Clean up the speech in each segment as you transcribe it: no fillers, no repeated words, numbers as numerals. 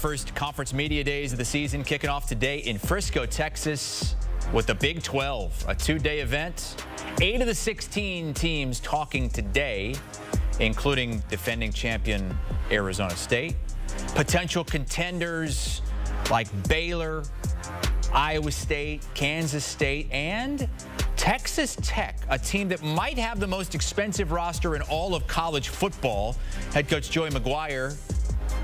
first conference media days of the season kicking off today in Frisco, Texas with the Big 12, a two-day event. 8 of the 16 teams talking today, including defending champion Arizona State, potential contenders like Baylor, Iowa State, Kansas State, and Texas Tech, a team that might have the most expensive roster in all of college football. Head coach Joey McGuire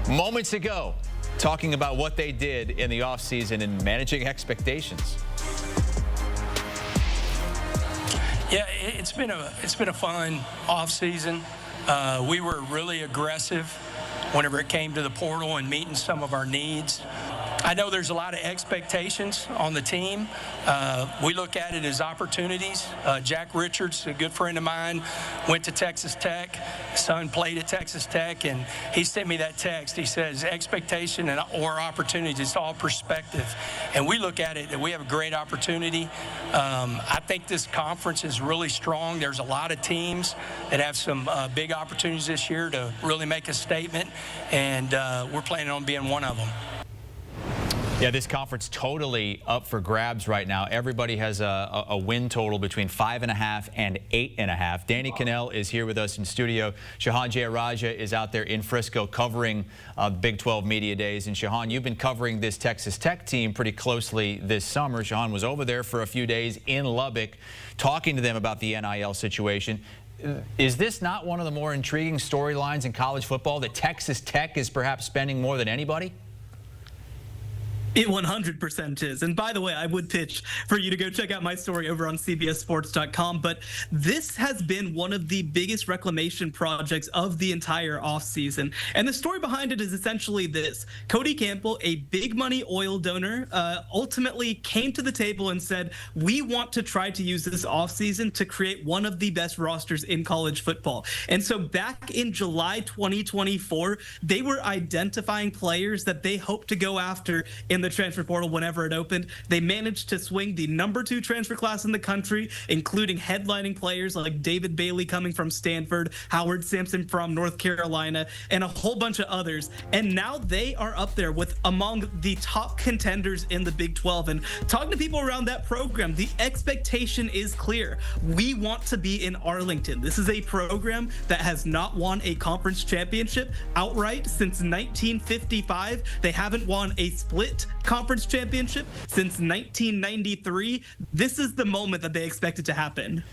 moments ago talking about what they did in the offseason and managing expectations. Yeah, it's been a fun offseason. We were really aggressive whenever it came to the portal and meeting some of our needs. I know there's a lot of expectations on the team. We look at it as opportunities. Jack Richards, a good friend of mine, went to Texas Tech. His son played at Texas Tech, and he sent me that text. He says, expectation or opportunities, it's all perspective. And we look at it that we have a great opportunity. I think this conference is really strong. There's a lot of teams that have some big opportunities this year to really make a statement, and we're planning on being one of them. Yeah, this conference totally up for grabs right now. Everybody has a win total between 5.5 and 8.5. Danny Kanell is here with us in studio. Shehan Jeyarajah is out there in Frisco covering Big 12 Media Days. And Shehan, you've been covering this Texas Tech team pretty closely this summer. Shehan was over there for a few days in Lubbock talking to them about the NIL situation. Is this not one of the more intriguing storylines in college football, that Texas Tech is perhaps spending more than anybody? It 100% is. And by the way, I would pitch for you to go check out my story over on CBSSports.com. But this has been one of the biggest reclamation projects of the entire offseason. And the story behind it is essentially this. Cody Campbell, a big money oil donor, ultimately came to the table and said, we want to try to use this offseason to create one of the best rosters in college football. And so back in July 2024, they were identifying players that they hoped to go after in the transfer portal whenever it opened. They managed to swing the #2 transfer class in the country, including headlining players like David Bailey coming from Stanford, Howard Sampson from North Carolina, and a whole bunch of others. And now they are up there with among the top contenders in the Big 12. And talking to people around that program, the expectation is clear. We want to be in Arlington. This is a program that has not won a conference championship outright since 1955. They haven't won a split conference championship since 1993. This is the moment that they expect it to happen.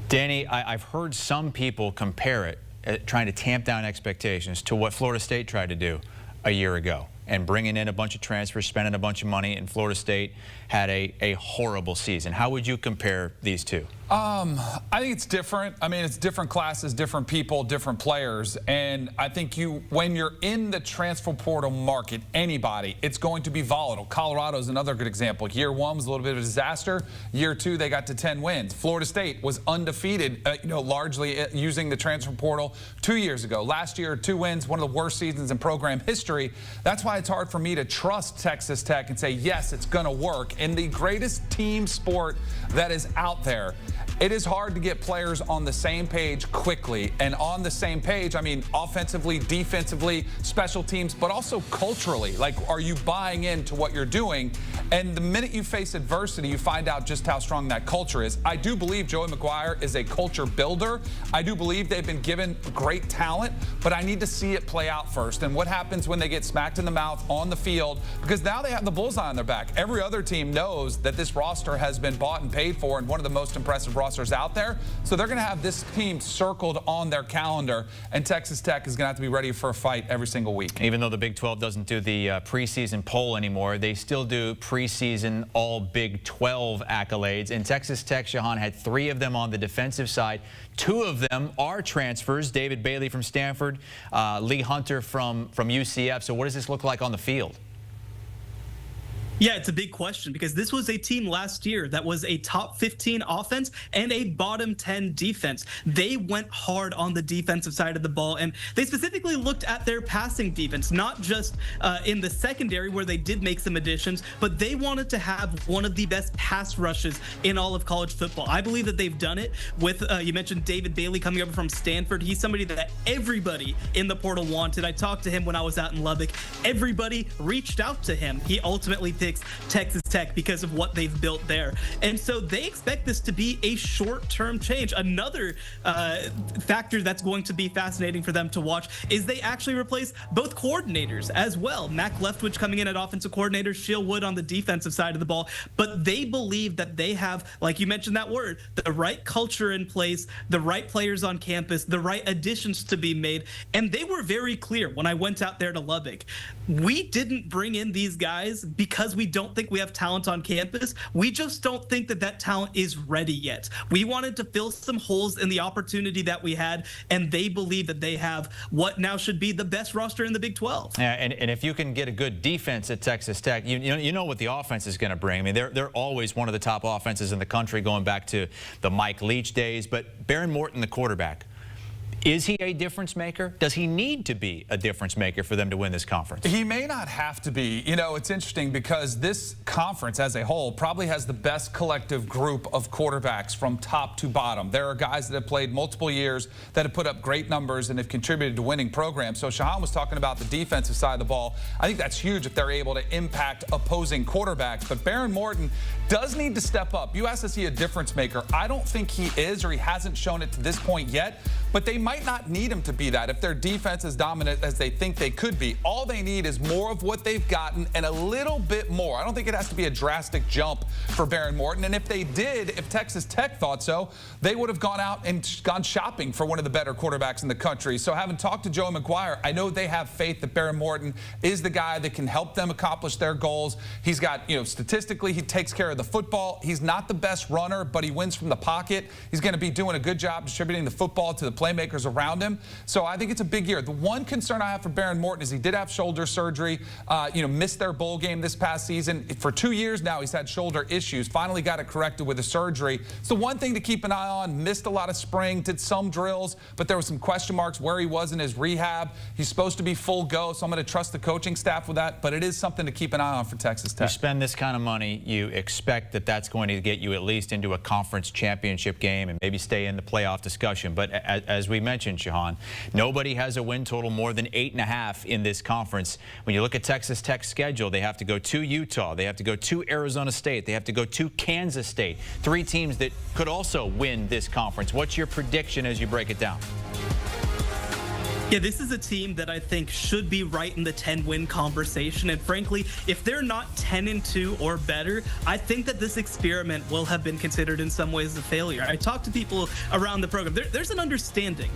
Danny, I've heard some people compare it, trying to tamp down expectations, to what Florida State tried to do a year ago, and bringing in a bunch of transfers, spending a bunch of money, and Florida State had a horrible season. How would you compare these two? I think it's different. I mean, it's different classes, different people, different players. And I think when you're in the transfer portal market, anybody, it's going to be volatile. Colorado's another good example. Year 1 was a little bit of a disaster. Year 2, they got to 10 wins. Florida State was undefeated, largely using the transfer portal 2 years ago. Last year, 2 wins, one of the worst seasons in program history. That's why it's hard for me to trust Texas Tech and say, yes, it's going to work. In the greatest team sport that is out there, it is hard to get players on the same page quickly. And on the same page, I mean, offensively, defensively, special teams, but also culturally. Like, are you buying into what you're doing? And the minute you face adversity, you find out just how strong that culture is. I do believe Joey McGuire is a culture builder. I do believe they've been given great talent, but I need to see it play out first. And what happens when they get smacked in the mouth on the field? Because now they have the bullseye on their back. Every other team knows that this roster has been bought and paid for, and one of the most impressive rosters out there. So they're going to have this team circled on their calendar, and Texas Tech is going to have to be ready for a fight every single week. Even though the Big 12 doesn't do the preseason poll anymore, they still do preseason all Big 12 accolades. And Texas Tech, Shehan, had 3 of them on the defensive side. 2 of them are transfers. David Bailey from Stanford, Lee Hunter from UCF. So what does this look like on the field? Yeah, it's a big question because this was a team last year that was a top 15 offense and a bottom 10 defense. They went hard on the defensive side of the ball, and they specifically looked at their passing defense, not just in the secondary where they did make some additions, but they wanted to have one of the best pass rushes in all of college football. I believe that they've done it with, you mentioned David Bailey coming over from Stanford. He's somebody that everybody in the portal wanted. I talked to him when I was out in Lubbock. Everybody reached out to him. He ultimately picked Texas Tech because of what they've built there. And so they expect this to be a short-term change. Another factor that's going to be fascinating for them to watch is they actually replace both coordinators as well. Mac Leftwich coming in at offensive coordinator, Sheil Wood on the defensive side of the ball. But they believe that they have, like you mentioned that word, the right culture in place, the right players on campus, the right additions to be made. And they were very clear when I went out there to Lubbock. We didn't bring in these guys because we don't think we have talent on campus. We just don't think that that talent is ready yet. We wanted to fill some holes in the opportunity that we had, and they believe that they have what now should be the best roster in the Big 12. Yeah, and if you can get a good defense at Texas Tech, you know what the offense is going to bring. I mean, they're always one of the top offenses in the country going back to the Mike Leach days. But Behren Morton, the quarterback, is he a difference maker? Does he need to be a difference maker for them to win this conference? He may not have to be. You know, it's interesting because this conference as a whole probably has the best collective group of quarterbacks from top to bottom. There are guys that have played multiple years that have put up great numbers and have contributed to winning programs. So Shehan was talking about the defensive side of the ball. I think that's huge if they're able to impact opposing quarterbacks. But Behren Morton does need to step up. You asked, is he a difference maker? I don't think he is, or he hasn't shown it to this point yet. But they might not need him to be that if their defense is dominant as they think they could be. All they need is more of what they've gotten and a little bit more. I don't think it has to be a drastic jump for Behren Morton. And if they did, if Texas Tech thought so, they would have gone out and gone shopping for one of the better quarterbacks in the country. So having talked to Joey McGuire, I know they have faith that Behren Morton is the guy that can help them accomplish their goals. He's got, statistically, he takes care of the football. He's not the best runner, but he wins from the pocket. He's going to be doing a good job distributing the football to the playmakers around him. So I think it's a big year. The one concern I have for Behren Morton is he did have shoulder surgery, missed their bowl game this past season. For 2 years now, he's had shoulder issues. Finally got it corrected with a surgery. It's the one thing to keep an eye on. Missed a lot of spring, did some drills, but there were some question marks where he was in his rehab. He's supposed to be full go, so I'm going to trust the coaching staff with that, but it is something to keep an eye on for Texas Tech. You spend this kind of money, you expect that that's going to get you at least into a conference championship game and maybe stay in the playoff discussion. But as we mentioned, Shehan, nobody has a win total more than 8.5 in this conference. When you look at Texas Tech's schedule, they have to go to Utah, they have to go to Arizona State, they have to go to Kansas State. 3 teams that could also win this conference. What's your prediction as you break it down? Yeah, this is a team that I think should be right in the 10-win conversation. And frankly, if they're not 10-2 or better, I think that this experiment will have been considered in some ways a failure. I talked to people around the program. There's an understanding.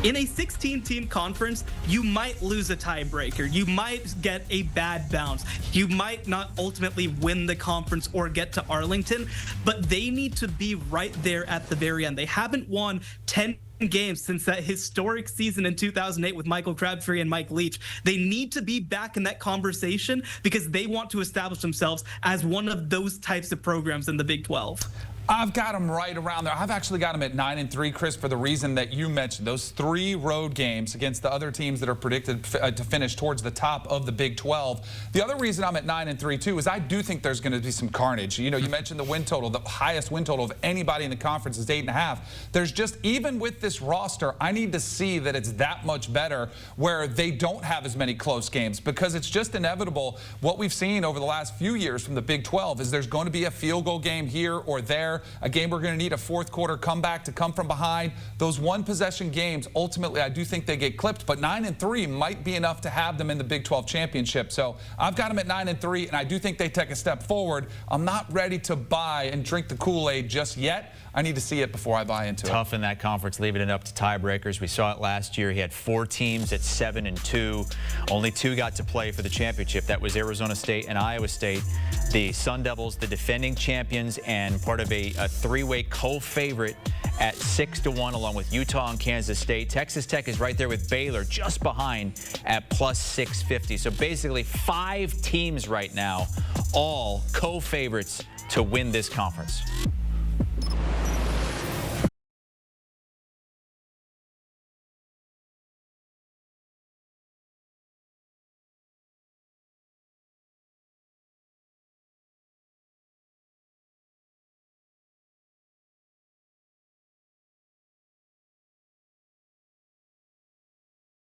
In a 16-team conference, you might lose a tiebreaker. You might get a bad bounce. You might not ultimately win the conference or get to Arlington, but they need to be right there at the very end. They haven't won 10 games since that historic season in 2008 with Michael Crabtree and Mike Leach. They need to be back in that conversation because they want to establish themselves as one of those types of programs in the Big 12. I've got them right around there. I've actually got them at 9-3, Chris, for the reason that you mentioned. Those 3 road games against the other teams that are predicted to finish towards the top of the Big 12. The other reason I'm at 9-3, too, is I do think there's going to be some carnage. You mentioned the win total. The highest win total of anybody in the conference is 8.5. There's just, even with this roster, I need to see that it's that much better where they don't have as many close games, because it's just inevitable. What we've seen over the last few years from the Big 12 is there's going to be a field goal game here or there, a game we're going to need a fourth quarter comeback to come from behind. Those one possession games, ultimately, I do think they get clipped, but 9-3 might be enough to have them in the Big 12 championship. So I've got them at 9-3, and I do think they take a step forward. I'm not ready to buy and drink the Kool-Aid just yet. I need to see it before I buy into it. Tough in that conference, leaving it up to tiebreakers. We saw it last year. He had 4 teams at 7-2. Only 2 got to play for the championship. That was Arizona State and Iowa State. The Sun Devils, the defending champions, and part of a 3-way co-favorite at 6-1, along with Utah and Kansas State. Texas Tech is right there with Baylor, just behind at plus 650. So basically 5 teams right now all co-favorites to win this conference.